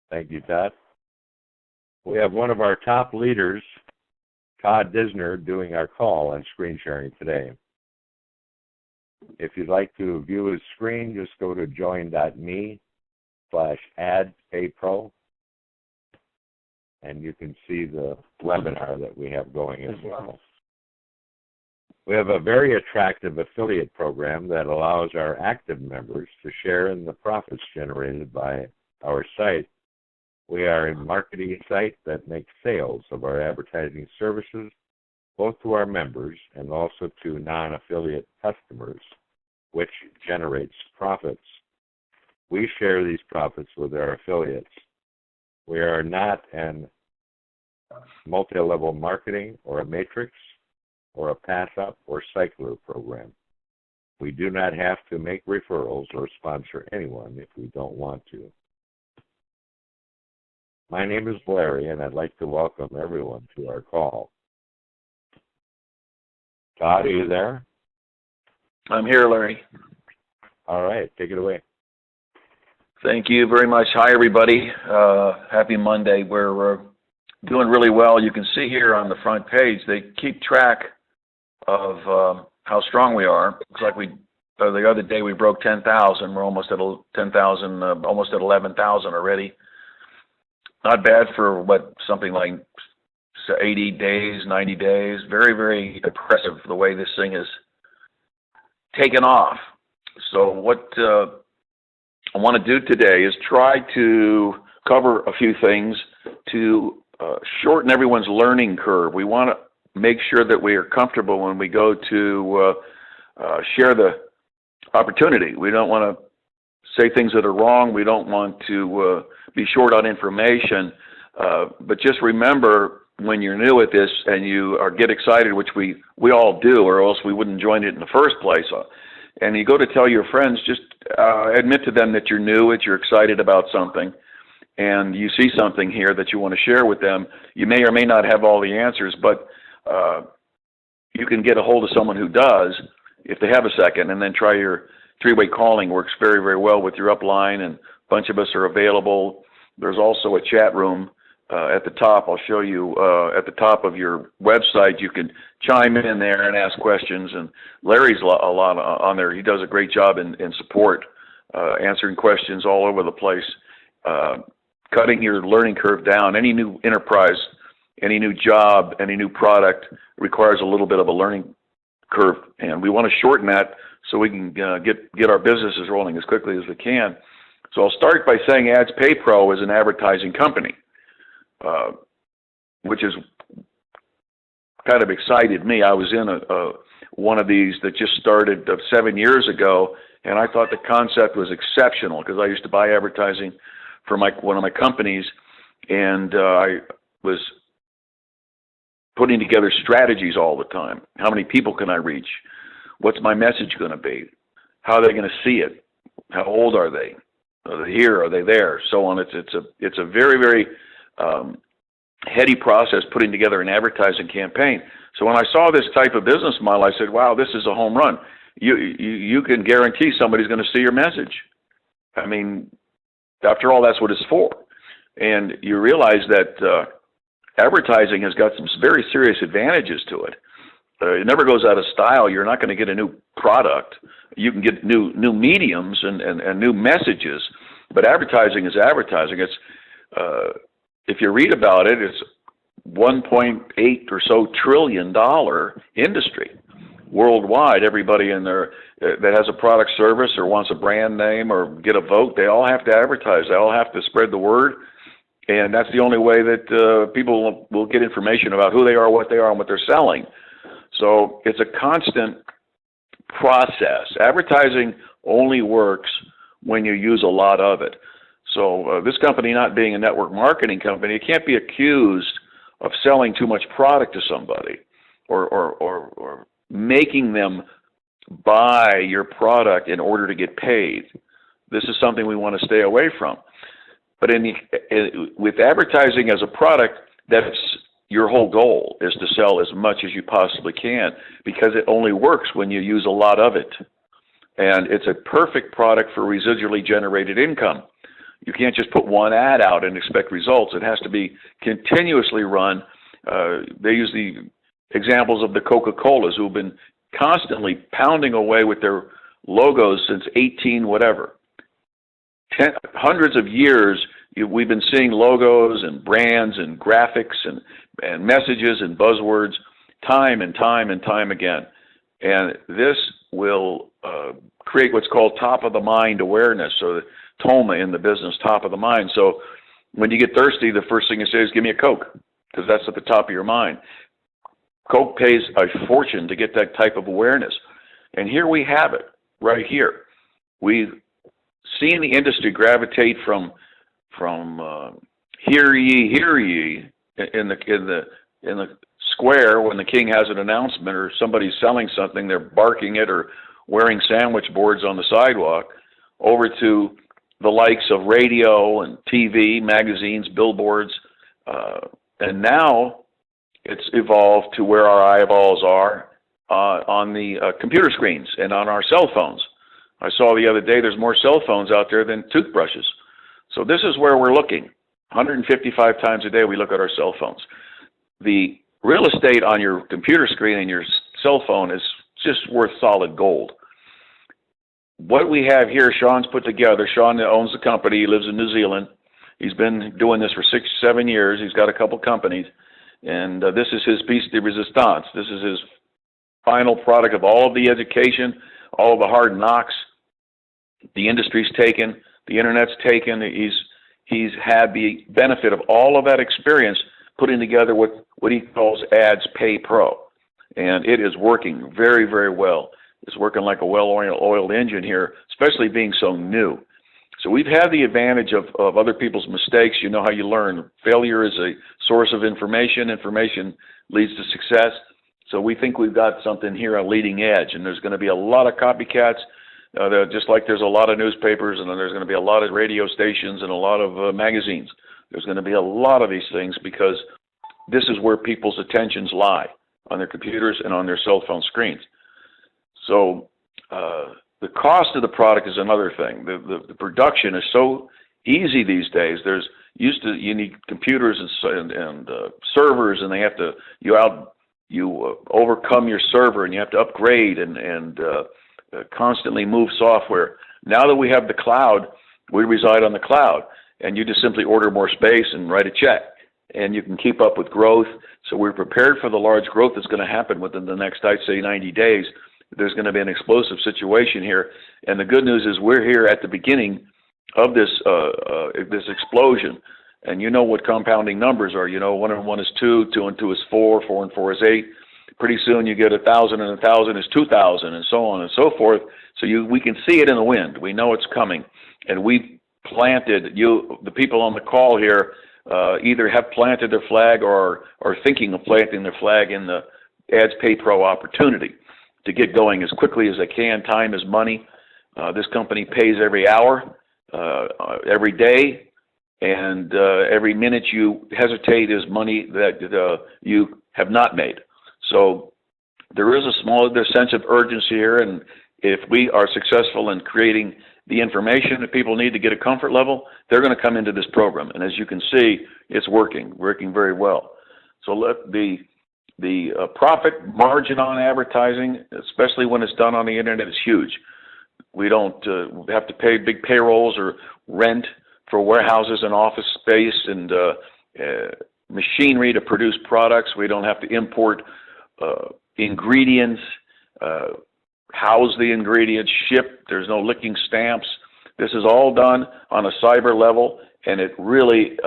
Thank you, Todd. We have one of our top leaders, Todd Disner, doing our call and screen sharing today. If you'd like to view his screen, just go to join.me/AdsPayPro, and you can see the webinar that we have going as well. We have a very attractive affiliate program that allows our active members to share in the profits generated by our site. We are a marketing site that makes sales of our advertising services, both to our members and also to non-affiliate customers, which generates profits. We share these profits with our affiliates. We are not an multi-level marketing or a matrix or a pass-up or cycler program. We do not have to make referrals or sponsor anyone if we don't want to. My name is Larry, and I'd like to welcome everyone to our call. Todd, are you there? I'm here, Larry. All right, take it away. Thank you very much. Hi, everybody. Happy Monday. We're doing really well. You can see here on the front page, they keep track of how strong we are. Looks like the other day we broke 10,000. We're almost at 10,000, almost at 11,000 already. Not bad for something like 80 days, 90 days. Very, very impressive the way this thing is taken off. So what I want to do today is try to cover a few things to shorten everyone's learning curve. We want to make sure that we are comfortable when we go to share the opportunity. We don't want to say things that are wrong. We don't want to be short on information. But just remember, when you're new at this and you get excited, which we all do, or else we wouldn't join it in the first place, and you go to tell your friends, just admit to them that you're new, that you're excited about something, and you see something here that you want to share with them. You may or may not have all the answers, but you can get a hold of someone who does if they have a second, and then try your three-way calling. Works very, very well with your upline, and a bunch of us are available. There's also a chat room at the top. I'll show you at the top of your website. You can chime in there and ask questions, and Larry's a lot on there. He does a great job in support, answering questions all over the place, cutting your learning curve down. Any new enterprise, any new job, any new product requires a little bit of a learning curve, and we want to shorten that so we can get our businesses rolling as quickly as we can. So I'll start by saying AdsPayPro is an advertising company, which is kind of excited me. I was in one of these that just started 7 years ago, and I thought the concept was exceptional because I used to buy advertising for one of my companies, and I was putting together strategies all the time. How many people can I reach? What's my message going to be? How are they going to see it? How old are they? Are they here? Are they there? So on. It's a very, very heady process putting together an advertising campaign. So when I saw this type of business model, I said, wow, this is a home run. You can guarantee somebody's going to see your message. I mean, after all, that's what it's for. And you realize that advertising has got some very serious advantages to it. It never goes out of style. You're not going to get a new product. You can get new mediums and new messages, but advertising is advertising. It's if you read about it, it's $1.8 or so trillion industry worldwide. Everybody in there that has a product service or wants a brand name or get a vote, they all have to advertise. They all have to spread the word. And that's the only way that people will get information about who they are, what they are, and what they're selling. So it's a constant process. Advertising only works when you use a lot of it. So this company, not being a network marketing company, it can't be accused of selling too much product to somebody or making them buy your product in order to get paid. This is something we want to stay away from. But with advertising as a product, that's your whole goal, is to sell as much as you possibly can, because it only works when you use a lot of it. And it's a perfect product for residually generated income. You can't just put one ad out and expect results. It has to be continuously run. They use the examples of the Coca-Colas, who have been constantly pounding away with their logos since 18 whatever. Hundreds of years, we've been seeing logos and brands and graphics and messages and buzzwords time and time and time again. And this will create what's called top-of-the-mind awareness, or TOMA in the business, top of the mind. So when you get thirsty, the first thing you say is, give me a Coke, because that's at the top of your mind. Coke pays a fortune to get that type of awareness. And here we have it, right here. We've seen the industry gravitate from hear ye in the square when the king has an announcement or somebody's selling something, they're barking it or wearing sandwich boards on the sidewalk, over to the likes of radio and TV, magazines, billboards, and now it's evolved to where our eyeballs are on the computer screens and on our cell phones. I saw the other day there's more cell phones out there than toothbrushes. So this is where we're looking. 155 times a day we look at our cell phones. The real estate on your computer screen and your cell phone is just worth solid gold. What we have here, Sean's put together. Sean owns the company. He lives in New Zealand. He's been doing this for 6-7 years. He's got a couple companies. And this is his piece de resistance. This is his final product of all of the education, all of the hard knocks the industry's taken, the internet's taken. He's had the benefit of all of that experience putting together what he calls AdsPayPro. And it is working very, very well. It's working like a well-oiled engine here, especially being so new. So we've had the advantage of other people's mistakes. You know how you learn. Failure is a source of information. Information leads to success. So we think we've got something here on leading edge, and there's going to be a lot of copycats, just like there's a lot of newspapers, and then there's going to be a lot of radio stations and a lot of magazines. There's going to be a lot of these things because this is where people's attentions lie, on their computers and on their cell phone screens. So the cost of the product is another thing. The production is so easy these days. You need computers and servers, and they have to you overcome your server, and you have to upgrade and constantly move software. Now that we have the cloud, we reside on the cloud, and you just simply order more space and write a check, and you can keep up with growth. So we're prepared for the large growth that's going to happen within the next, I'd say, 90 days. There's going to be an explosive situation here, and the good news is we're here at the beginning of this explosion. And you know what compounding numbers are. You know, 1 and 1 is 2, 2 and 2 is 4, 4 and 4 is 8. Pretty soon you get 1,000 and 1,000 is 2,000, and so on and so forth. So we can see it in the wind. We know it's coming, and we planted. The people on the call here either have planted their flag or are thinking of planting their flag in the AdsPayPro opportunity to get going as quickly as they can. Time is money. This company pays every hour, every day, and every minute you hesitate is money that you have not made. So there is a small sense of urgency here, and if we are successful in creating the information that people need to get a comfort level, they're going to come into this program. And as you can see, it's working very well. So the profit margin on advertising, especially when it's done on the internet, is huge. We don't have to pay big payrolls or rent for warehouses and office space and machinery to produce products. We don't have to import ingredients, house the ingredients, ship. There's no licking stamps. This is all done on a cyber level, and it really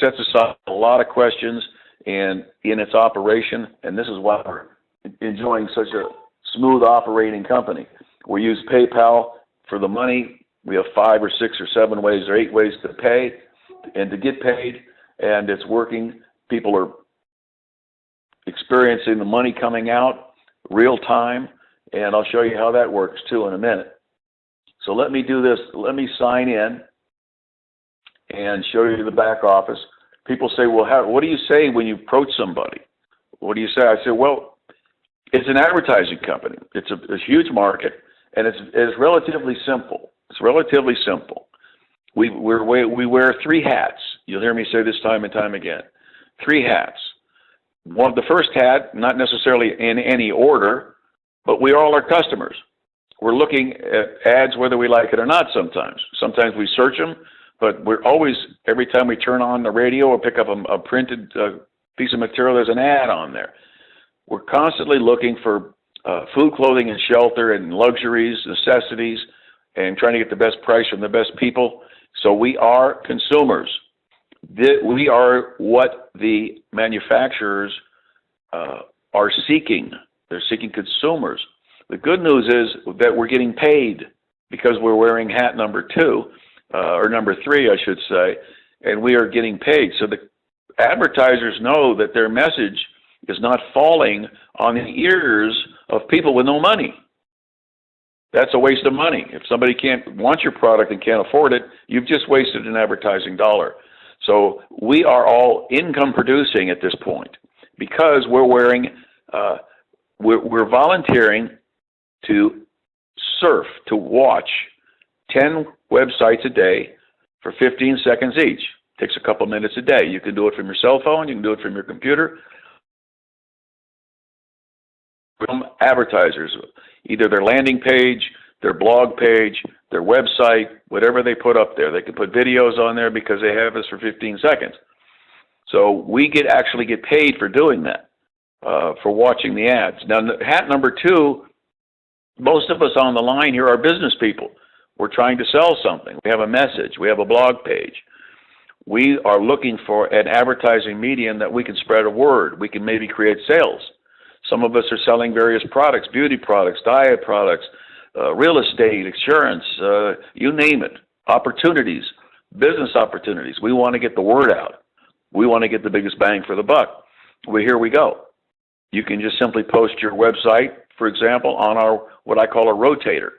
sets aside a lot of questions and in its operation, and this is why we're enjoying such a smooth operating company. We use PayPal for the money. We have 5 or 6 or 7 ways or 8 ways to pay and to get paid, and it's working. People are experiencing the money coming out real time, and I'll show you how that works too in a minute. So let me do this. Let me sign in and show you the back office. People say, well, what do you say when you approach somebody? What do you say? I say, well, it's an advertising company. It's a huge market, and it's relatively simple. It's relatively simple. we wear 3 hats. You'll hear me say this time and time again. 3 hats. The first hat, not necessarily in any order, but we are all our customers. We're looking at ads whether we like it or not sometimes. Sometimes we search them, but we're always, every time we turn on the radio or pick up a printed piece of material, there's an ad on there. We're constantly looking for food, clothing, and shelter and luxuries, necessities, and trying to get the best price from the best people. So we are consumers. We are what the manufacturers are seeking. They're seeking consumers. The good news is that we're getting paid because we're wearing hat number 2, or number 3, I should say, and we are getting paid. So the advertisers know that their message is not falling on the ears of people with no money. That's a waste of money. If somebody can't want your product and can't afford it, you've just wasted an advertising dollar. So we are all income producing at this point because we're wearing, we're volunteering to surf, to watch 10 websites a day for 15 seconds each. Takes a couple minutes a day. You can do it from your cell phone. You can do it from your computer. From advertisers, either their landing page, their blog page, their website, whatever they put up there. They can put videos on there because they have us for 15 seconds. So we actually get paid for doing that, for watching the ads. Now, hat number 2, most of us on the line here are business people. We're trying to sell something. We have a message. We have a blog page. We are looking for an advertising medium that we can spread a word. We can maybe create sales. Some of us are selling various products, beauty products, diet products, real estate, insurance, you name it, opportunities, business opportunities. We want to get the word out. We want to get the biggest bang for the buck. Well, here we go. You can just simply post your website, for example, on our what I call a rotator,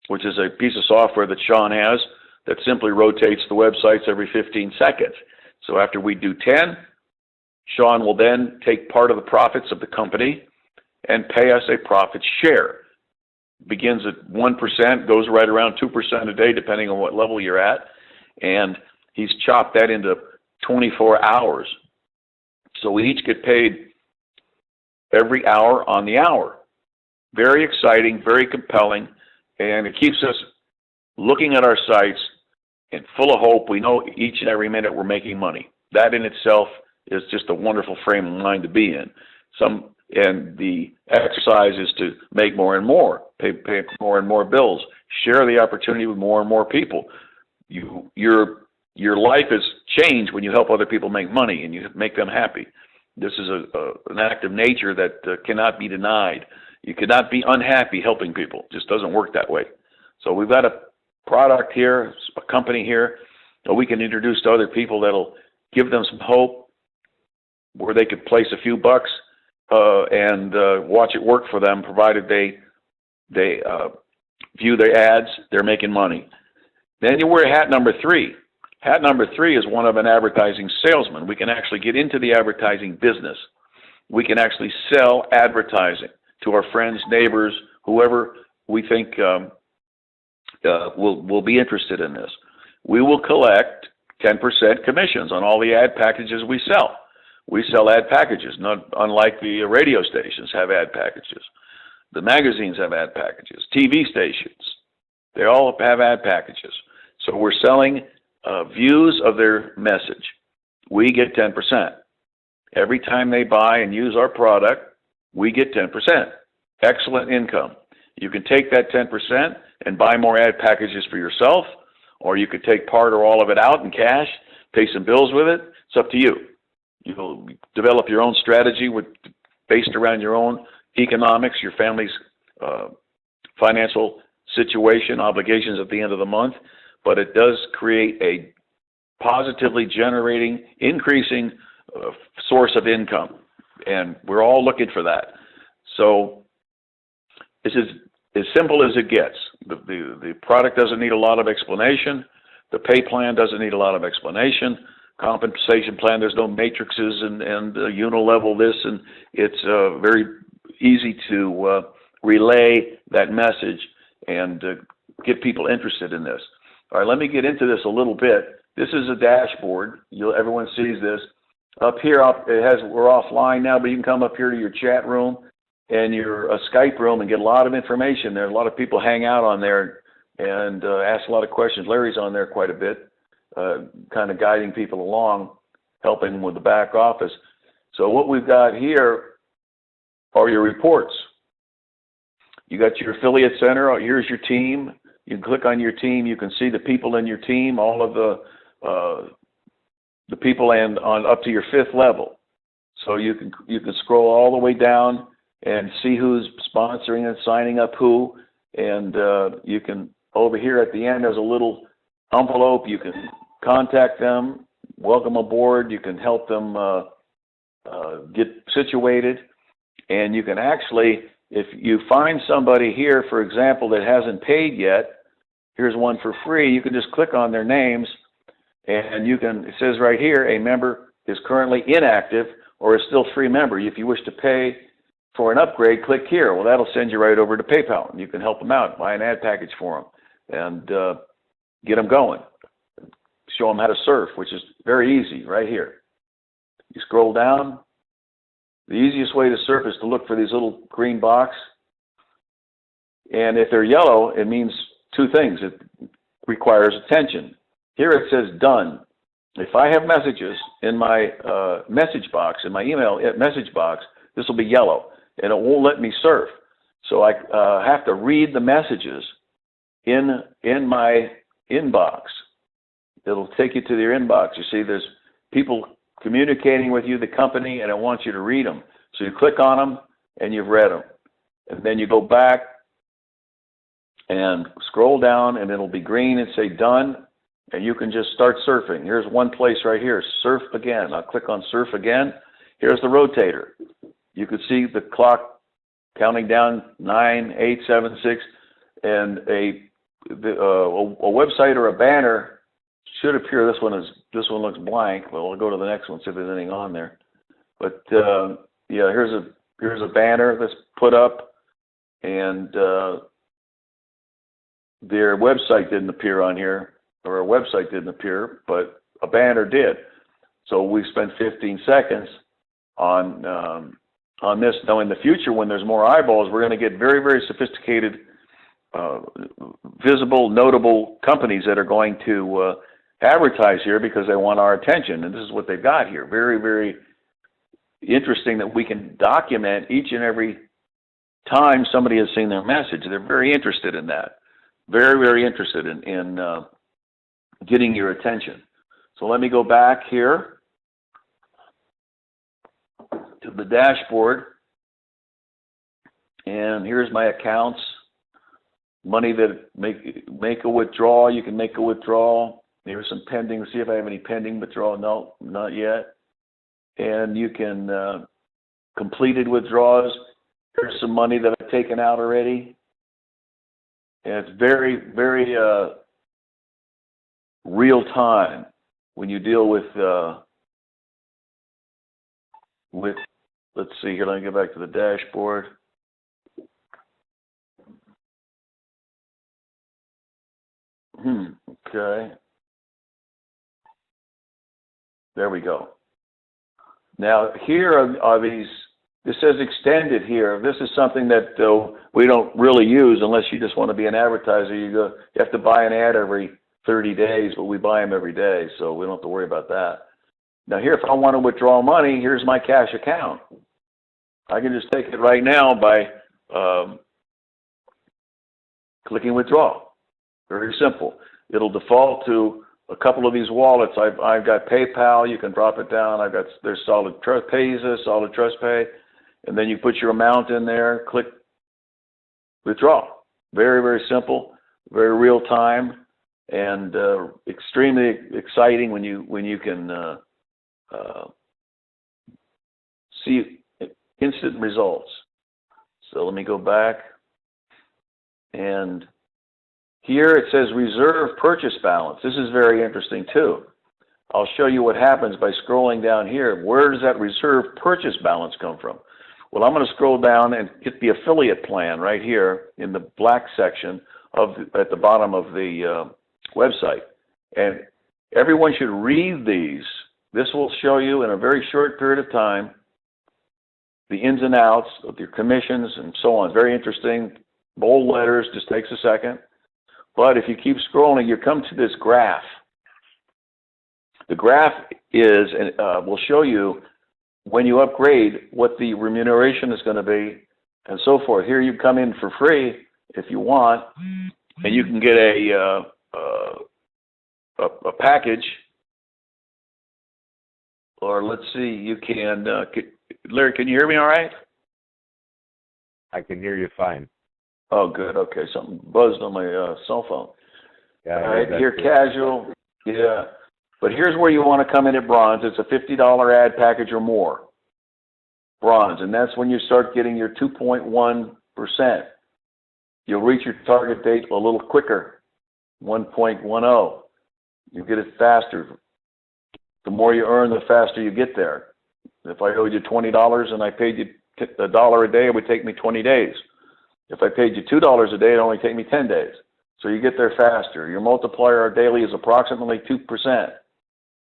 which is a piece of software that Sean has that simply rotates the websites every 15 seconds. So after we do 10, Sean will then take part of the profits of the company and pay us a profit share. Begins at 1%, goes right around 2% a day, depending on what level you're at. And he's chopped that into 24 hours. So we each get paid every hour on the hour. Very exciting, very compelling, and it keeps us looking at our sites and full of hope. We know each and every minute we're making money. That in itself is just a wonderful frame of mind to be in. And the exercise is to make more and more, pay more and more bills, share the opportunity with more and more people. Your life is changed when you help other people make money and you make them happy. This is an act of nature that cannot be denied. You cannot be unhappy helping people. It just doesn't work that way. So we've got a product here, a company here, that we can introduce to other people that'll give them some hope, where they could place a few bucks and watch it work for them, provided they view their ads, they're making money. Then you wear hat number 3. Hat number 3 is one of an advertising salesman. We can actually get into the advertising business. We can actually sell advertising to our friends, neighbors, whoever we think will be interested in this. We will collect 10% commissions on all the ad packages we sell. We sell ad packages, not unlike the radio stations have ad packages. The magazines have ad packages. TV stations, they all have ad packages. So we're selling views of their message. We get 10%. Every time they buy and use our product, we get 10%. Excellent income. You can take that 10% and buy more ad packages for yourself, or you could take part or all of it out in cash, pay some bills with it. It's up to you. You'll develop your own strategy based around your own economics, your family's financial situation, obligations at the end of the month, but it does create a positively generating, increasing source of income, and we're all looking for that. So this is as simple as it gets. The product doesn't need a lot of explanation. The pay plan doesn't need a lot of explanation. Compensation plan, there's no matrices and unilevel this, and it's very easy to relay that message and get people interested in this. All right, let me get into this a little bit. This is a dashboard. Everyone sees this. Up here, we're offline now, but you can come up here to your chat room and your Skype room and get a lot of information there. A lot of people hang out on there and ask a lot of questions. Larry's on there quite a bit, kind of guiding people along, helping with the back office. So what we've got here are your reports. You got your affiliate center. Here's your team. You can click on your team. You can see the people in your team, all of the people, and on up to your 5th level. So you can scroll all the way down and see who's sponsoring and signing up who. And you can, over here at the end, there's a little envelope. You can contact them, welcome aboard. You can help them get situated. And you can actually, if you find somebody here, for example, that hasn't paid yet, here's one for free. You can just click on their names, and you can, it says right here, a member is currently inactive or is still free member. If you wish to pay for an upgrade, click here. Well, that'll send you right over to PayPal, and you can help them out, buy an ad package for them, and get them going. Show them how to surf, which is very easy right here. You scroll down. The easiest way to surf is to look for these little green box. And if they're yellow, it means 2 things. It requires attention. Here it says done. If I have messages in my message box, in my email message box, this will be yellow, and it won't let me surf. So I have to read the messages in my inbox. It'll take you to your inbox. You see, there's people communicating with you, the company, and it wants you to read them. So you click on them, and you've read them. And then you go back and scroll down, and it'll be green and say done, and you can just start surfing. Here's one place right here, surf again. I'll click on surf again. Here's the rotator. You can see the clock counting down 9, 8, 7, 6, and a website or a banner should appear. This one looks blank. Well, we'll go to the next one, see if there's anything on there. But yeah, here's a banner that's put up, and their website didn't appear on here, or a website didn't appear, but a banner did. So we spent 15 seconds on this. Now, in the future, when there's more eyeballs, we're going to get very, very sophisticated, visible, notable companies that are going to advertise here because they want our attention, and this is what they've got here. Very, very interesting that we can document each and every time somebody has seen their message. They're very interested in that. Very, very interested in getting your attention. So let me go back here to the dashboard, and here's my accounts. Money that make a withdrawal. You can make a withdrawal. There's some pending. Let's see if I have any pending withdrawal. No, not yet. And you can completed withdrawals. There's some money that I've taken out already. And it's very, very real time when you deal with. Let's see here. Let me get back to the dashboard. Okay. There we go. Now here are these. This says extended here. This is something that we don't really use unless you just want to be an advertiser. You have to buy an ad every 30 days, but we buy them every day, so we don't have to worry about that. Now here, if I want to withdraw money, here's my cash account. I can just take it right now by clicking withdraw. Very simple. It'll default to a couple of these wallets. I've got PayPal. You can drop it down. There's Solid Trust Payza, Solid Trust Pay, and then you put your amount in there. Click withdraw. Very, very simple. Very real time, and extremely exciting when you can see instant results. So let me go back, and here it says reserve purchase balance. This is very interesting too. I'll show you what happens by scrolling down here. Where does that reserve purchase balance come from? Well, I'm going to scroll down and get the affiliate plan right here in the black section at the bottom of the website. And everyone should read these. This will show you in a very short period of time the ins and outs of your commissions and so on. Very interesting. Bold letters, just takes a second. But if you keep scrolling, you come to this graph. The graph is, will show you when you upgrade what the remuneration is going to be and so forth. Here you come in for free if you want, and you can get a package. Or let's see, you can, Larry, can you hear me all right? I can hear you fine. Oh, good. Okay, something buzzed on my cell phone. Yeah, all right, here, casual. Yeah. But here's where you want to come in at bronze. It's a $50 ad package or more. Bronze. And that's when you start getting your 2.1%. You'll reach your target date a little quicker, 1.10. You get it faster. The more you earn, the faster you get there. If I owed you $20 and I paid you $1 a day, it would take me 20 days. If I paid you $2 a day, it only take me 10 days. So you get there faster. Your multiplier daily is approximately 2%.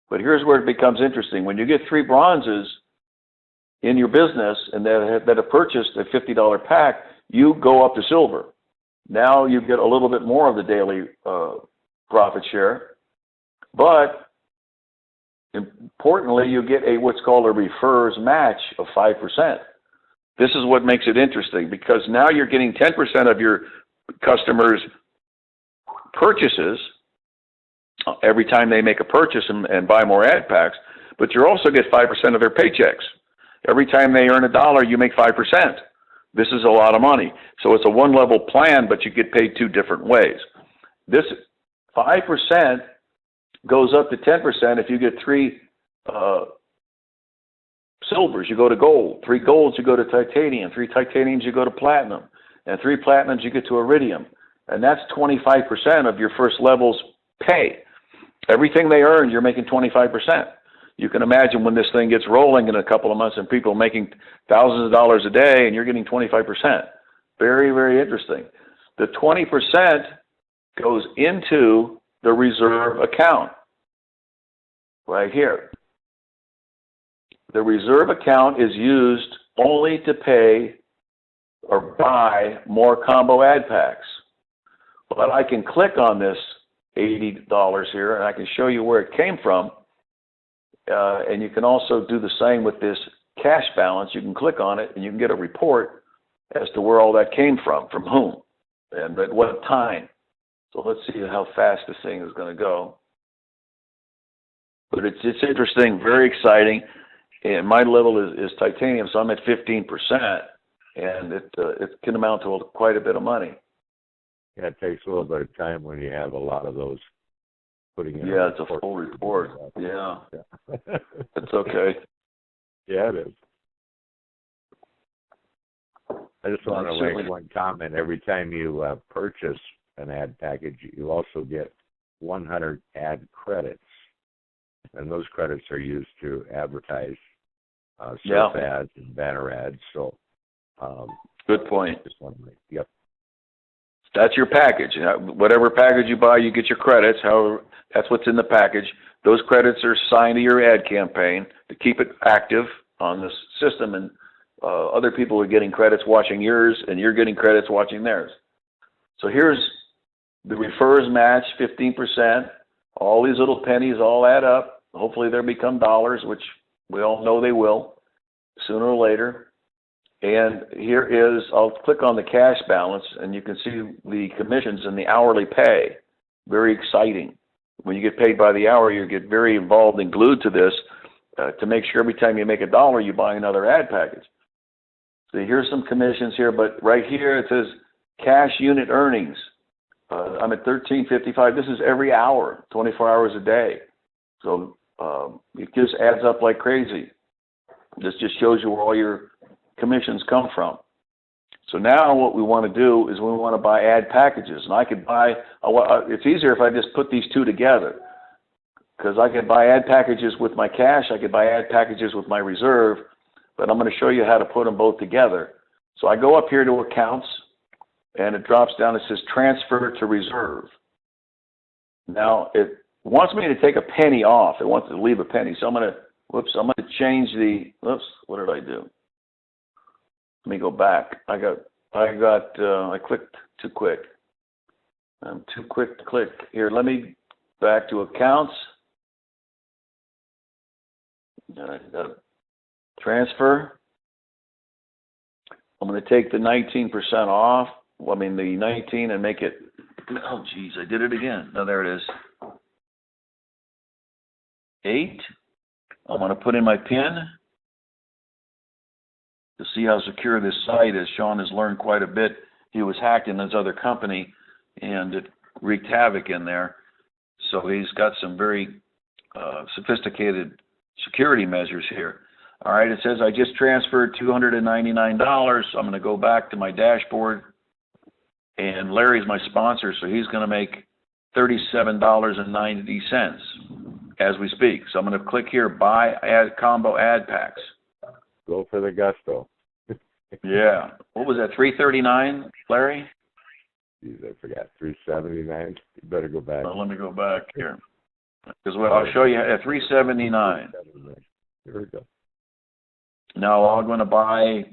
But here's where it becomes interesting. When you get 3 bronzes in your business and that have purchased a $50 pack, you go up to silver. Now you get a little bit more of the daily profit share. But importantly, you get what's called a refers match of 5%. This is what makes it interesting, because now you're getting 10% of your customers' purchases every time they make a purchase and buy more ad packs, but you also get 5% of their paychecks. Every time they earn $1, you make 5%. This is a lot of money. So it's a one-level plan, but you get paid 2 different ways. This 5% goes up to 10% if you get 3 silvers, you go to gold. 3 golds, you go to titanium. 3 titaniums, you go to platinum. And 3 platinums, you get to iridium. And that's 25% of your first level's pay. Everything they earn, you're making 25%. You can imagine when this thing gets rolling in a couple of months and people are making thousands of dollars a day and you're getting 25%. Very, very interesting. The 20% goes into the reserve account right here. The reserve account is used only to pay or buy more combo ad packs. But I can click on this $80 here and I can show you where it came from. And you can also do the same with this cash balance. You can click on it and you can get a report as to where all that came from whom, and at what time. So let's see how fast this thing is going to go. But it's interesting, very exciting. And my level is titanium, so I'm at 15%, and it can amount to quite a bit of money. Yeah, it takes a little bit of time when you have a lot of those putting in. Yeah, it's a full report. Yeah. It's okay. Yeah, it is. I just want to make one comment. Every time you purchase an ad package, you also get 100 ad credits. And those credits are used to advertise surf ads and banner ads. So, good point. Just one way. Yep. That's your package. Whatever package you buy, you get your credits. However, that's what's in the package. Those credits are assigned to your ad campaign to keep it active on this system. And other people are getting credits watching yours, and you're getting credits watching theirs. So here's the refers match, 15%. All these little pennies all add up. Hopefully they'll become dollars, which we all know they will sooner or later. And here is, I'll click on the cash balance, and you can see the commissions and the hourly pay. Very exciting. When you get paid by the hour, you get very involved and glued to this to make sure every time you make $1, you buy another ad package. So here's some commissions here, but right here it says cash unit earnings. I'm at $13.55. This is every hour, 24 hours a day. So it just adds up like crazy. This just shows you where all your commissions come from. So now what we want to do is we want to buy ad packages. And I could buy, it's easier if I just put these 2 together, because I could buy ad packages with my cash, I could buy ad packages with my reserve, but I'm going to show you how to put them both together. So I go up here to accounts, and it drops down, it says transfer to reserve. Now it wants me to take a penny off. It wants to leave a penny. So I'm going to change the, what did I do? Let me go back. I clicked too quick. I'm too quick to click. Here, let me back to accounts. Transfer. I'm going to take the 19% off. I mean, the 19 and make it, oh, geez, I did it again. No, there it is. 8. I'm going to put in my PIN to see how secure this site is. Sean has learned quite a bit. He was hacked in his other company, and it wreaked havoc in there. So he's got some very sophisticated security measures here. All right, it says I just transferred $299, so I'm going to go back to my dashboard. And Larry's my sponsor, so he's going to make $37.90 as we speak. So I'm going to click here, buy combo ad packs. Go for the gusto. Yeah. What was that, $339, Larry? Jeez, I forgot. $379. You better go back. Let me go back here. Because I'll show you at $379. Here we go. Now I'm going to buy,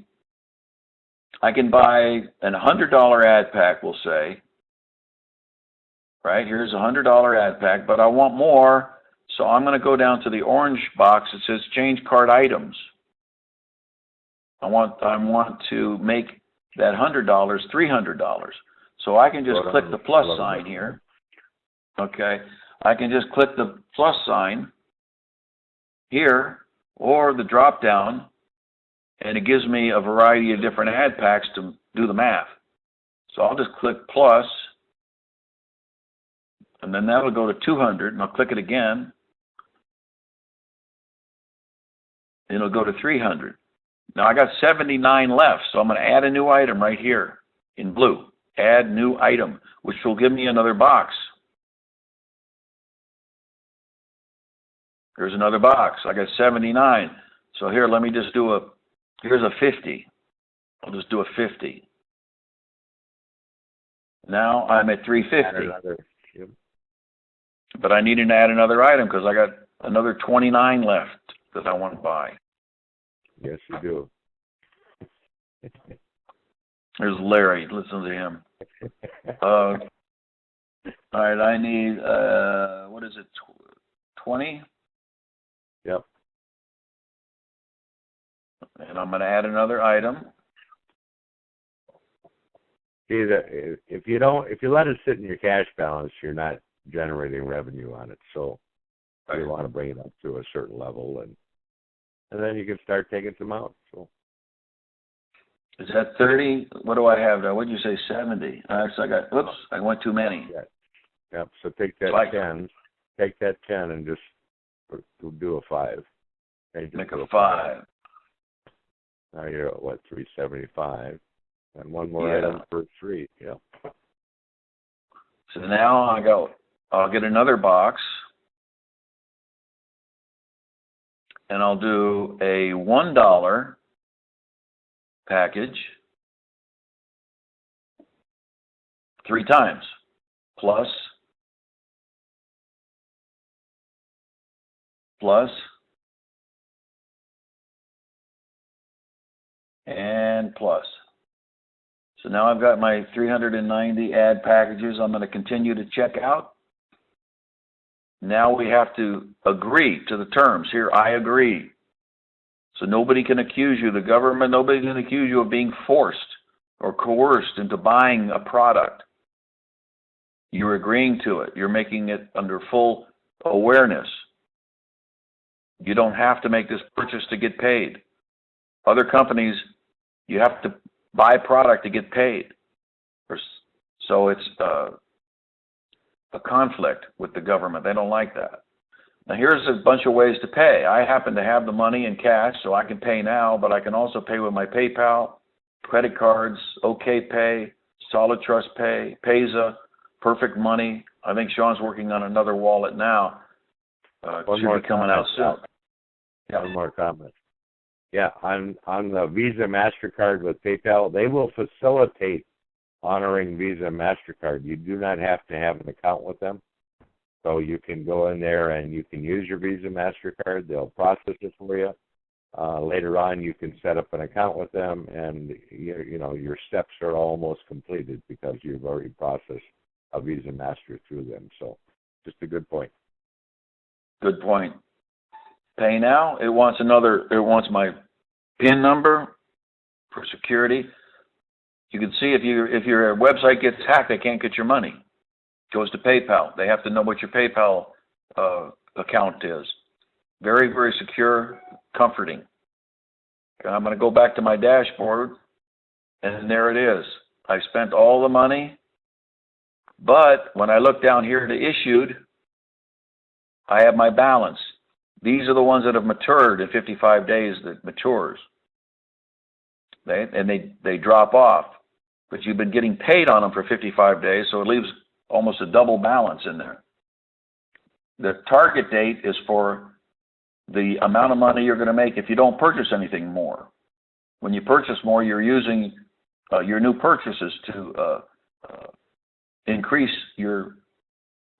I can buy a $100 ad pack, we'll say. Right, here's a $100 ad pack, but I want more, so I'm going to go down to the orange box that says change cart items. I want to make that $100 $300. So I can just click the plus sign here. Okay, I can just click the plus sign here or the drop down, and it gives me a variety of different ad packs to do the math. So I'll just click plus, and then that'll go to 200, and I'll click it again, and it'll go to 300. Now I got 79 left, so I'm going to add a new item right here in blue. Add new item, which will give me another box. Here's another box. I got 79. So here, let me just do here's a 50. I'll just do a 50. Now I'm at 350. But I need to add another item because I got another 29 left that I want to buy. Yes, you do. There's Larry. Listen to him. All right, I need, what is it, 20? Yep. And I'm going to add another item. See, if you let it sit in your cash balance, you're not generating revenue on it. So you want to bring it up to a certain level, and then you can start taking some out. So is that 30? What do I have now? What did you say, 70? Actually, I went too many. Yep. So take that 10. Take that 10 and just do a 5. Make a 5. Now you're at, what, 375? And one more item for 3. Yeah. So now I'll get another box, and I'll do a $1 package 3 times, plus, and plus. So now I've got my 390 ad packages I'm going to continue to check out. Now we have to agree to the terms. Here, I agree. So nobody can accuse you, the government, nobody can accuse you of being forced or coerced into buying a product. You're agreeing to it. You're making it under full awareness. You don't have to make this purchase to get paid. Other companies, you have to buy product to get paid. So it's a conflict with the government. They don't like that. Now here's a bunch of ways to pay. I happen to have the money in cash, so I can pay now, but I can also pay with my PayPal, credit cards, OK Pay, Solid Trust Pay, Payza, Perfect Money. I think Sean's working on another wallet now. Should be coming out soon. Yeah. One more comment. Yeah, on the Visa MasterCard with PayPal, they will facilitate honoring Visa MasterCard. You do not have to have an account with them. So you can go in there and you can use your Visa, MasterCard. They'll process it for you. Later on, you can set up an account with them, and your steps are almost completed because you've already processed a Visa Master through them. So, just a good point. Good point. Pay now. It wants my PIN number for security. You can see if your website gets hacked, they can't get your money. It goes to PayPal. They have to know what your PayPal account is. Very, very secure, comforting. Okay, I'm going to go back to my dashboard, and there it is. I spent all the money, but when I look down here to issued, I have my balance. These are the ones that have matured in 55 days that matures. They drop off. But you've been getting paid on them for 55 days, so it leaves almost a double balance in there. The target date is for the amount of money you're going to make if you don't purchase anything more. When you purchase more, you're using your new purchases to increase your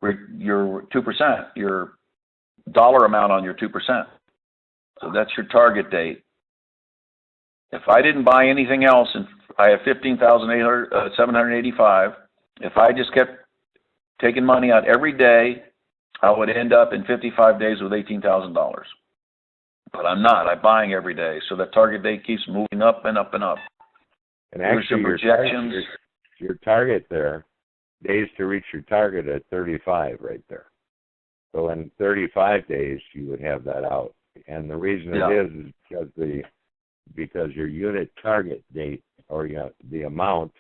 2%, your dollar amount on your 2%. So that's your target date. If I didn't buy anything else, and I have $15,785, if I just kept taking money out every day, I would end up in 55 days with $18,000. But I'm not. I'm buying every day. So the target date keeps moving up and up and up. And actually, your target there, days to reach your target at 35 right there. So in 35 days, you would have that out. And the reason it is because your unit target date, or the amount,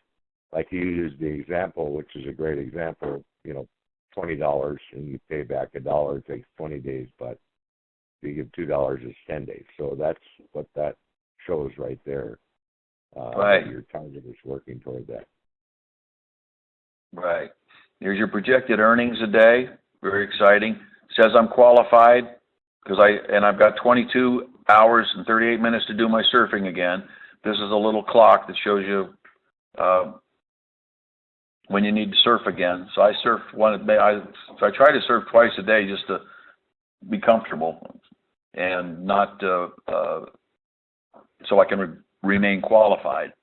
like you used the example, which is a great example, $20 and you pay back $1, it takes 20 days, but if you give $2, it's 10 days. So that's what that shows right there. Right. Your target is working toward that. Right. Here's your projected earnings a day. Very exciting. It says I'm qualified because I've got 22 hours and 38 minutes to do my surfing again. This is a little clock that shows you when you need to surf again. So I surf I try to surf twice a day just to be comfortable and not so I can remain qualified.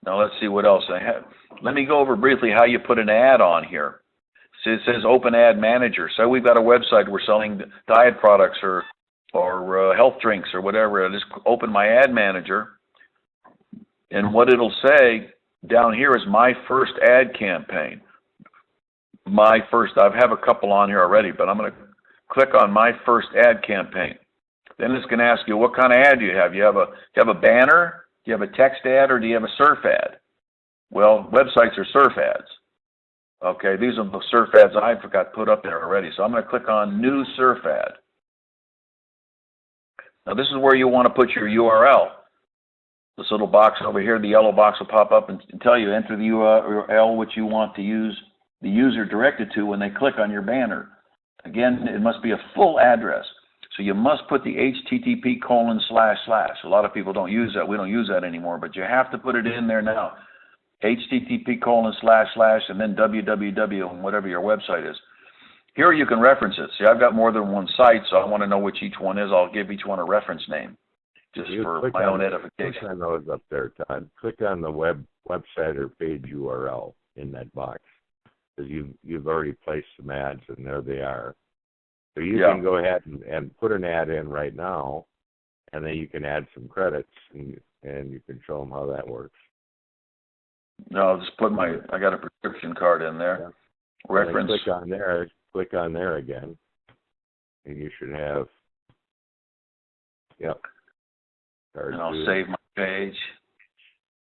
Now let's see what else I have. Let me go over briefly how you put an ad on here. So it says Open Ad Manager. So we've got a website, we're selling diet products or health drinks or whatever. I just open my ad manager, and what it'll say down here is my first ad campaign. I have a couple on here already, but I'm going to click on my first ad campaign. Then it's going to ask you, what kind of ad do you have? Do you have a banner? Do you have a text ad, or do you have a surf ad? Well, websites are surf ads. Okay, these are the surf ads I forgot to put up there already. So I'm going to click on New Surf Ad. Now this is where you want to put your URL. This little box over here, the yellow box will pop up and tell you, enter the URL which you want to use the user directed to when they click on your banner. Again, it must be a full address. So you must put the http:// A lot of people don't use that. We don't use that anymore, but you have to put it in there now. http:// and then www and whatever your website is. Here you can reference it. See, I've got more than one site, so I want to know which each one is. I'll give each one a reference name, just for my own edification. Click on those up there, Todd. Click on the website or page URL in that box, because you've already placed some ads, and there they are. So you can go ahead and put an ad in right now, and then you can add some credits, and you can show them how that works. No, I'll just put I got a prescription card in there. Yeah. Reference. Click on there again, and you should have, And I'll save my page.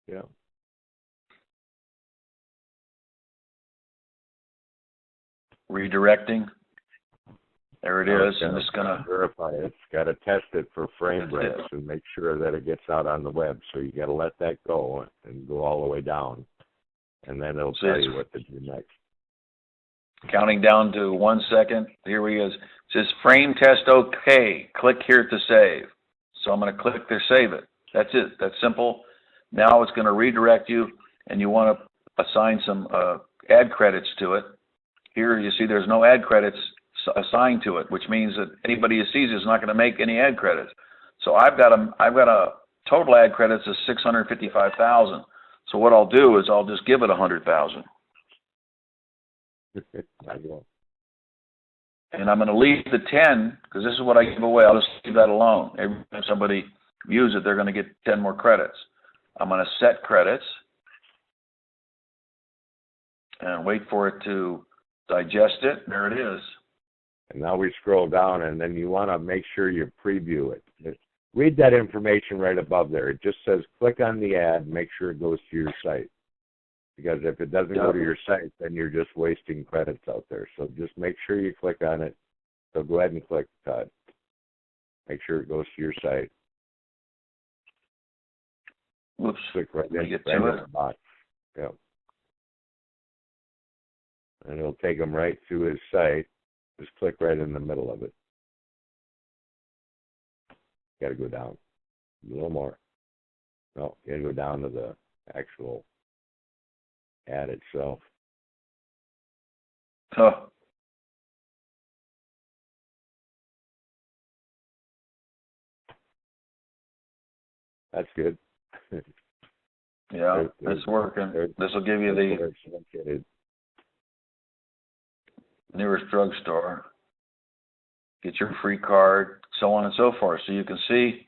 Yeah. Redirecting. There it is, and it's going to verify it. It's got to test it for frame rates and make sure that it gets out on the web. So you got to let that go and go all the way down, and then it'll tell you what to do next. Counting down to 1 second. Here he is. It says frame test OK. Click here to save. So I'm going to click to save it. That's it. That's simple. Now it's going to redirect you, and you want to assign some ad credits to it. Here you see there's no ad credits assigned to it, which means that anybody who sees it is not going to make any ad credits. So I've got a total ad credits of 655,000. So what I'll do is I'll just give it 100,000. And I'm going to leave the 10 because this is what I give away. I'll just leave that alone. Every time somebody views it, they're going to get 10 more credits. I'm going to set credits and wait for it to digest it. There it is. And now we scroll down, and then you want to make sure you preview it. Read that information right above there. It just says click on the ad, make sure it goes to your site. Because if it doesn't go to your site, then you're just wasting credits out there. So just make sure you click on it. So go ahead and click make sure it goes to your site. Whoops. Click right in the box. Yep. And it'll take him right to his site. Just click right in the middle of it. Got to go down a little more. No, you got to go down to the actual ad itself. Oh. That's good. Yeah, it's working. This will give you the nearest drugstore. Get your free card, so on and so forth. So you can see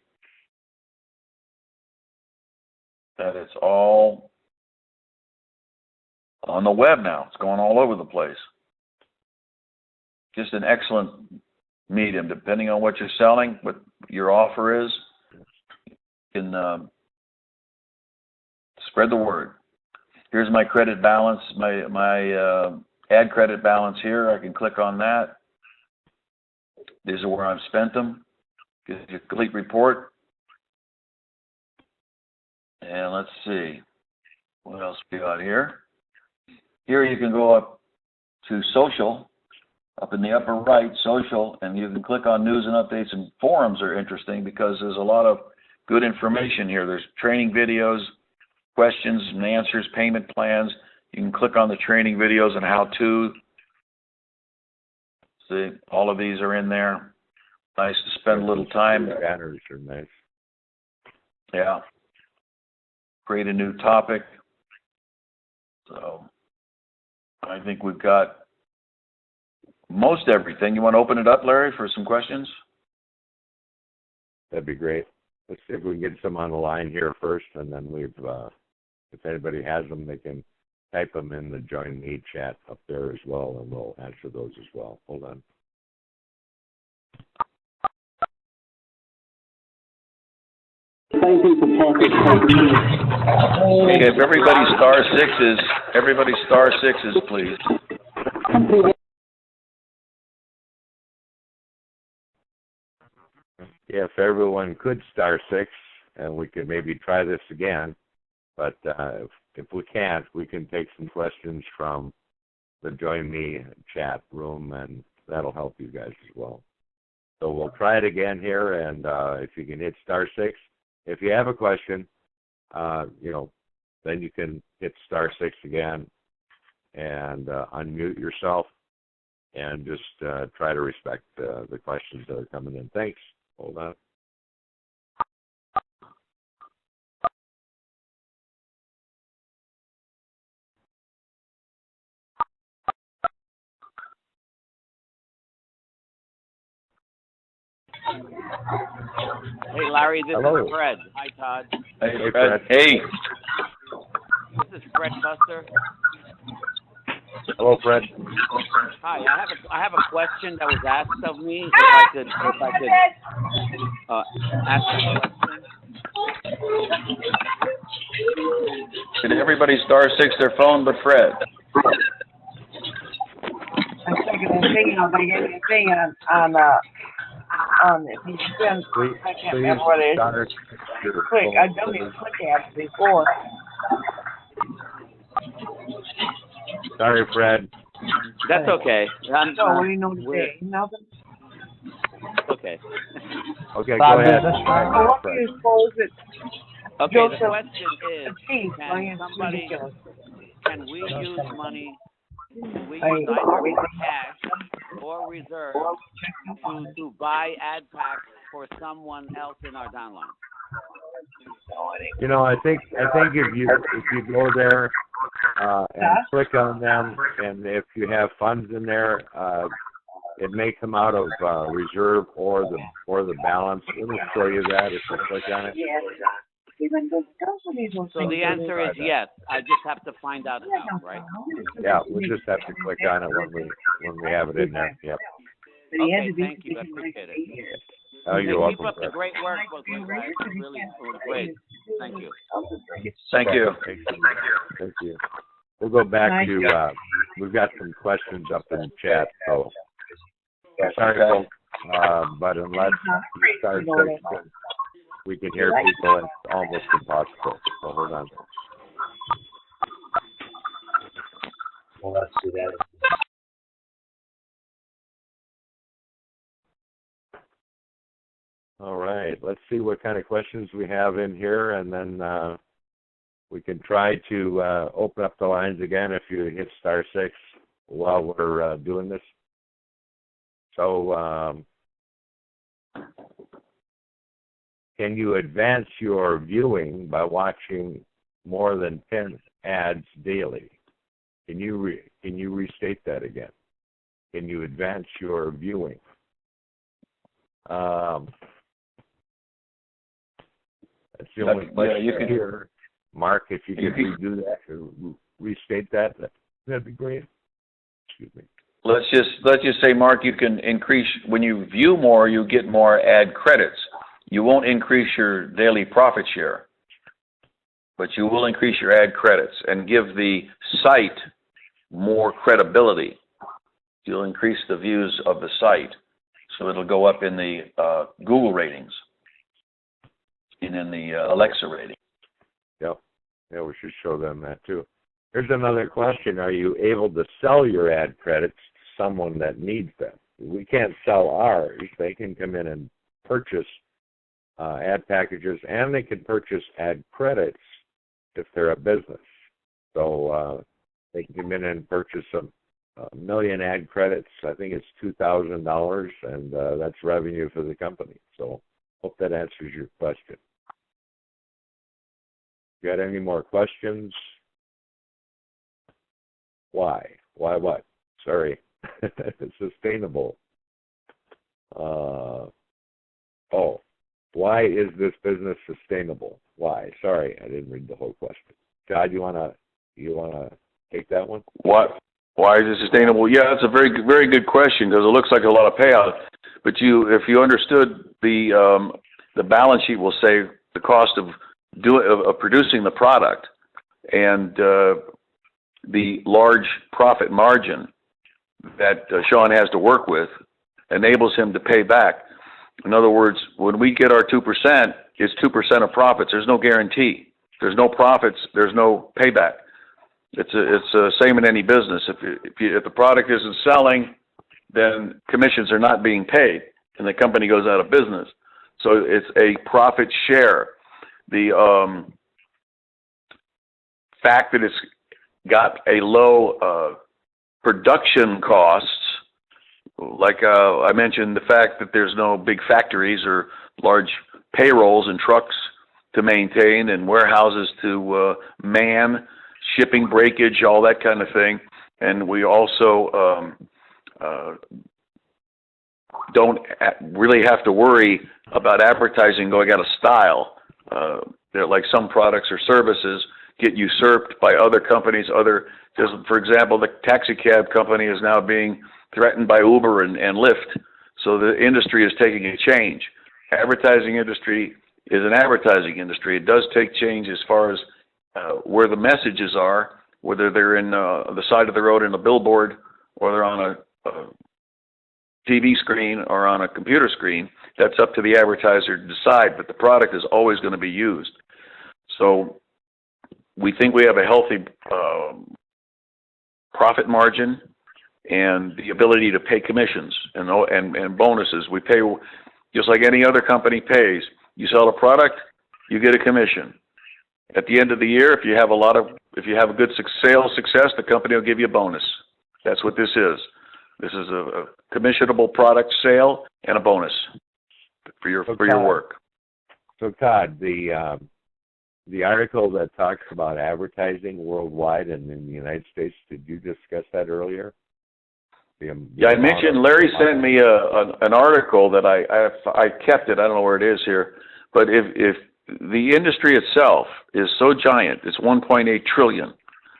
that it's all on the web now. It's going all over the place. Just an excellent medium, depending on what you're selling, what your offer is. You can spread the word. Here's my credit balance, my ad credit balance here. I can click on that. These are where I've spent them. Get your complete report. And let's see. What else we got here? Here you can go up to social, up in the upper right, social, and you can click on news and updates, and forums are interesting because there's a lot of good information here. There's training videos, questions and answers, payment plans. You can click on the training videos and how-to. See, all of these are in there. Nice to spend a little time. Banners are nice. Yeah. Create a new topic. So I think we've got most everything. You want to open it up, Larry, for some questions? That'd be great. Let's see if we can get some on the line here first, and then if anybody has them, they can type them in the Join Me chat up there as well, and we'll answer those as well. Hold on. Okay, if everybody star sixes, please. Yeah, if everyone could star 6, and we could maybe try this again. But if we can't, we can take some questions from the Join Me chat room, and that'll help you guys as well. So we'll try it again here, and if you can hit star 6. If you have a question, then you can hit star 6 again and unmute yourself and just try to respect the questions that are coming in. Thanks. Hold on. Hey, Larry, this is Fred. Hi, Todd. Hey, Fred. Hey. This is Fred Buster. Hello, Fred. Hi, I have a question that was asked of me. If I could ask a question. Did everybody star 6 their phone but Fred? I'm checking the thing on the thing on if you spend, I can't remember what it is. Click, I've done these click ads before. Sorry, Fred. That's okay. So what do you know today? Nothing? Okay. Okay, go ahead. So what do you suppose it? Okay, the question is, can we use money? Can we use either cash or reserve to buy ad packs for someone else in our downline? You know, I think if you go there and click on them, and if you have funds in there, it may come out of reserve or the balance. Let me show you that if you click on it. So the answer is yes. I just have to find out how, right? Yeah, we just have to click on it when we have it in there. Yep. Okay, thank you. I appreciate it. Oh, you're welcome. Keep up the great work, both of you guys. Really, it was great. Thank you. Thank you. Thank you. We'll go back to, we've got some questions up in the chat, so sorry, folks, but unless you start texting, we can hear people, it's almost impossible. So hold on. Well, let's do that. All right, let's see what kind of questions we have in here, and then we can try to open up the lines again if you hit *6 while we're doing this. So, can you advance your viewing by watching more than 10 ads daily? Can you restate that again? Can you advance your viewing? That's the only question here. Mark, if you could redo that or restate that, that'd be great. Excuse me. Let's just say, Mark, you can increase, when you view more, you get more ad credits. You won't increase your daily profit share, but you will increase your ad credits and give the site more credibility. You'll increase the views of the site, so it'll go up in the Google ratings and in the Alexa rating. Yep. Yeah, we should show them that too. Here's another question. Are you able to sell your ad credits to someone that needs them? We can't sell ours. They can come in and purchase ad packages, and they can purchase ad credits if they're a business. So they can come in and purchase a million ad credits. I think it's $2,000, and that's revenue for the company. So hope that answers your question. Got any more questions? Why? Why what? Sorry. Sustainable. Why is this business sustainable? Why? Sorry, I didn't read the whole question. Todd, you wanna take that one? What? Why is it sustainable? Yeah, that's a very good question, because it looks like a lot of payout. But if you understood the balance sheet will say the cost of producing the product and the large profit margin that Sean has to work with enables him to pay back. In other words, when we get our 2%, it's 2% of profits. There's no guarantee. There's no profits. There's no payback. It's the same in any business. If the product isn't selling, then commissions are not being paid, and the company goes out of business. So it's a profit share. The fact that it's got a low production costs, like I mentioned, the fact that there's no big factories or large payrolls and trucks to maintain and warehouses to man, shipping breakage, all that kind of thing. And we also don't really have to worry about advertising going out of style. Like some products or services get usurped by other companies. Just for example, the taxi cab company is now being threatened by Uber and Lyft. So the industry is taking a change. Advertising industry is an advertising industry. It does take change as far as where the messages are, whether they're in the side of the road in a billboard or they're on a TV screen or on a computer screen. That's up to the advertiser to decide, but the product is always going to be used. So we think we have a healthy profit margin and the ability to pay commissions and bonuses. We pay just like any other company pays. You sell a product, you get a commission. At the end of the year, if you have a good sales success, the company will give you a bonus. That's what this is. This is a commissionable product sale and a bonus for your work. So Todd, the article that talks about advertising worldwide and in the United States, did you discuss that earlier? Yeah, I mentioned Larry sent me an article that I kept it. I don't know where it is here, but if the industry itself is so giant, it's 1.8 trillion.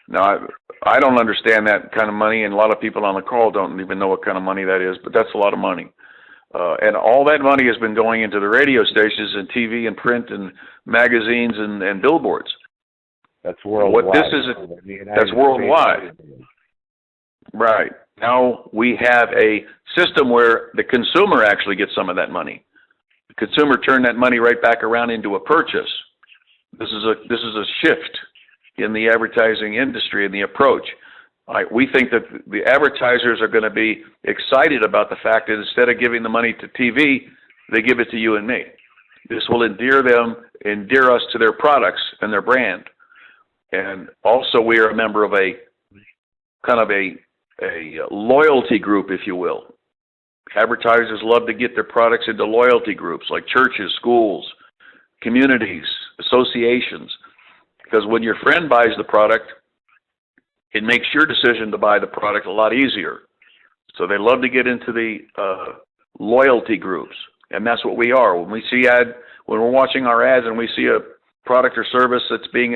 Now I don't understand that kind of money, and a lot of people on the call don't even know what kind of money that is, but that's a lot of money. And all that money has been going into the radio stations and TV and print and magazines and billboards. That's worldwide. What this is, that's worldwide. Right. Now we have a system where the consumer actually gets some of that money. The consumer turned that money right back around into a purchase. This is a shift in the advertising industry and the approach. We think that the advertisers are going to be excited about the fact that instead of giving the money to TV, they give it to you and me. This will endear us to their products and their brand. And also we are a member of a kind of a loyalty group, if you will. Advertisers love to get their products into loyalty groups like churches, schools, communities, associations. Because when your friend buys the product, it makes your decision to buy the product a lot easier. So they love to get into the loyalty groups, and that's what we are. When we're watching our ads and we see a product or service that's being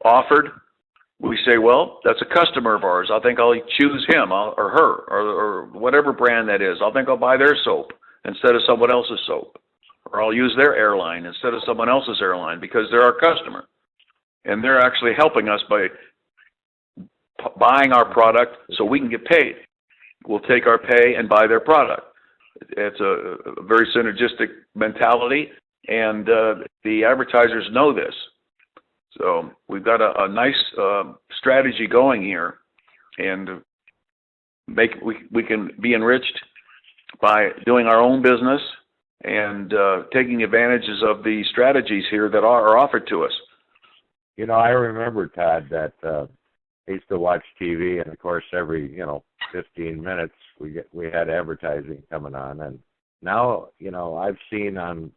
offered, we say, well, that's a customer of ours. I think I'll choose him or her or whatever brand that is. I think I'll buy their soap instead of someone else's soap, or I'll use their airline instead of someone else's airline because they're our customer, and they're actually helping us by buying our product so we can get paid. We'll take our pay and buy their product. It's a very synergistic mentality, and the advertisers know this. So we've got a nice strategy going here, and we can be enriched by doing our own business and taking advantages of the strategies here that are offered to us. You know, I remember, Todd, that I used to watch TV, and of course, every 15 minutes we had advertising coming on, and now I've seen on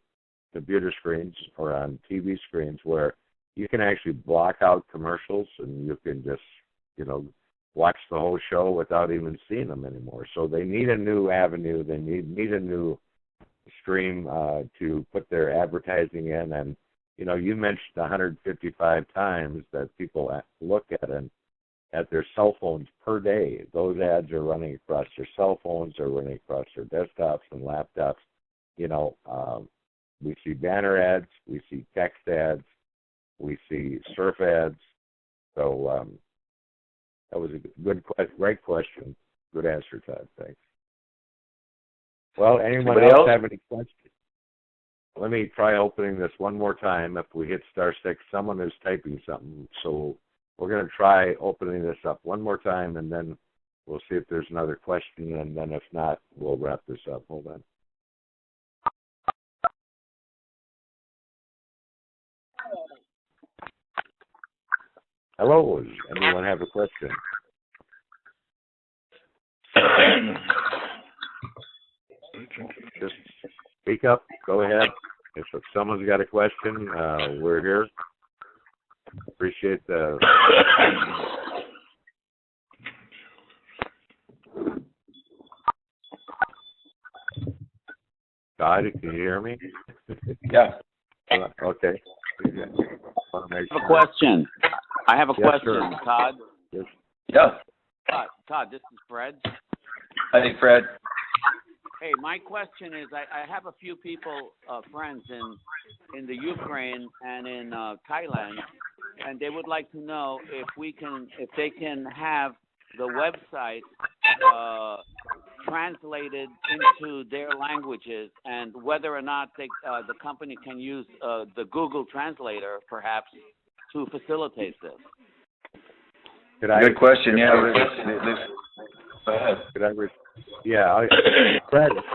computer screens or on TV screens where you can actually block out commercials, and you can just watch the whole show without even seeing them anymore. So they need a new avenue. They need a new stream to put their advertising in, and you mentioned 155 times that people look at their cell phones per day. Those ads are running across their cell phones, they're running across their desktops and laptops. We see banner ads, we see text ads, we see surf ads. So that was a great question. Good answer, Todd. Thanks. Well, anyone else have any questions? Let me try opening this one more time. If we hit *6, someone is typing something. So we're going to try opening this up one more time, and then we'll see if there's another question, and then if not, we'll wrap this up. Hold on. Hello, does anyone have a question? Just speak up. Go ahead. If someone's got a question, we're here. Appreciate the... Todd, can you hear me? Yeah. Okay. I have a question. Sure. Todd. Yes. Yeah. Todd, this is Fred. Hi, Fred. Hey, my question is, I have a few people, friends in the Ukraine and in Thailand, and they would like to know if they can have the website translated into their languages, and whether or not the company can use the Google Translator, perhaps, to facilitate this. Good question. Yeah. Go ahead.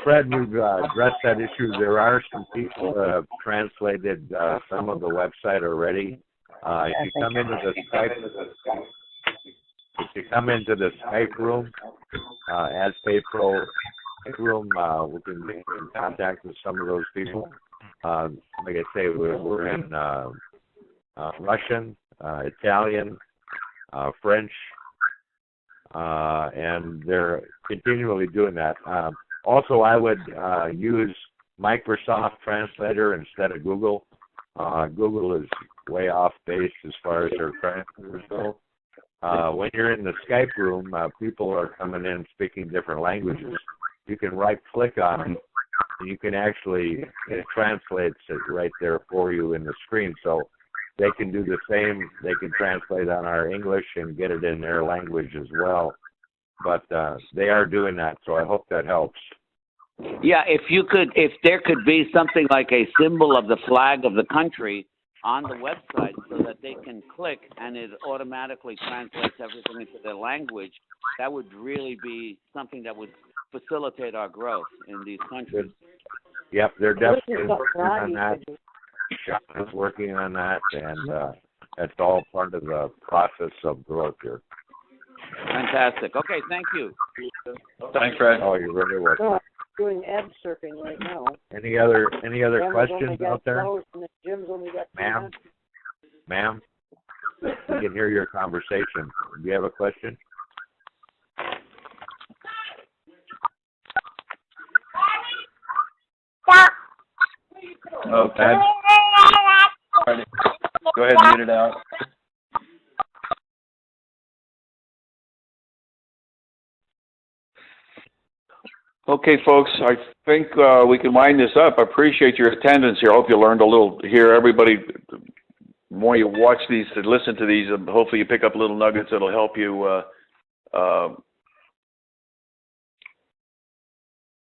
Fred, we've addressed that issue. There are some people that have translated some of the website already. If you come into the Skype, if you come into the Skype room, AdsPayPro room, we can get in contact with some of those people. Like I say, we're in Russian, Italian, French, and they're continually doing that. Also, I would use Microsoft Translator instead of Google. Google is way off base as far as their translators go. When you're in the Skype room, people are coming in speaking different languages. You can right-click on them, and you can actually, it translates it right there for you in the screen. So they can do the same. They can translate on our English and get it in their language as well. But they are doing that, so I hope that helps. Yeah, if there could be something like a symbol of the flag of the country on the website so that they can click and it automatically translates everything into their language, that would really be something that would facilitate our growth in these countries. Yep, they're definitely working on that. Sean is working on that, and that's all part of the process of growth here. Fantastic. Okay, thank you. Thanks, Fred. Oh, you're very welcome. Oh, I'm doing ad surfing right now. Any other questions out there? And the gym's only got Ma'am, I can hear your conversation. Do you have a question? Okay. Go ahead and mute it out. Okay, folks, I think we can wind this up. I appreciate your attendance here. I hope you learned a little here. Everybody, the more you watch these, to listen to these, hopefully you pick up little nuggets that'll help you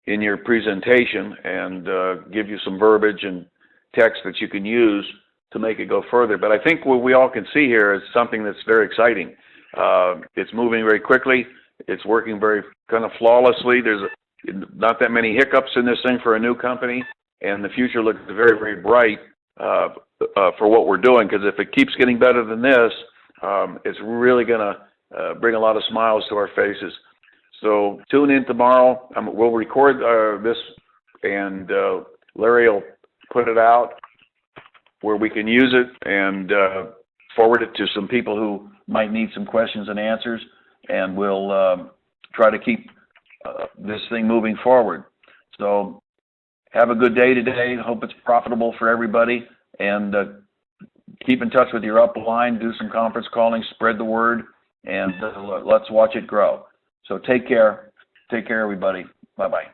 in your presentation and give you some verbiage and text that you can use to make it go further. But I think what we all can see here is something that's very exciting. It's moving very quickly. It's working very kind of flawlessly. There's not that many hiccups in this thing for a new company, and the future looks very, very bright for what we're doing, because if it keeps getting better than this, it's really going to bring a lot of smiles to our faces. So tune in tomorrow. We'll record this, and Larry will put it out where we can use it and forward it to some people who might need some questions and answers, and we'll try to keep this thing moving forward. So have a good day today. Hope it's profitable for everybody, and keep in touch with your upline, do some conference calling, spread the word, and let's watch it grow. So take care. Take care, everybody. Bye-bye.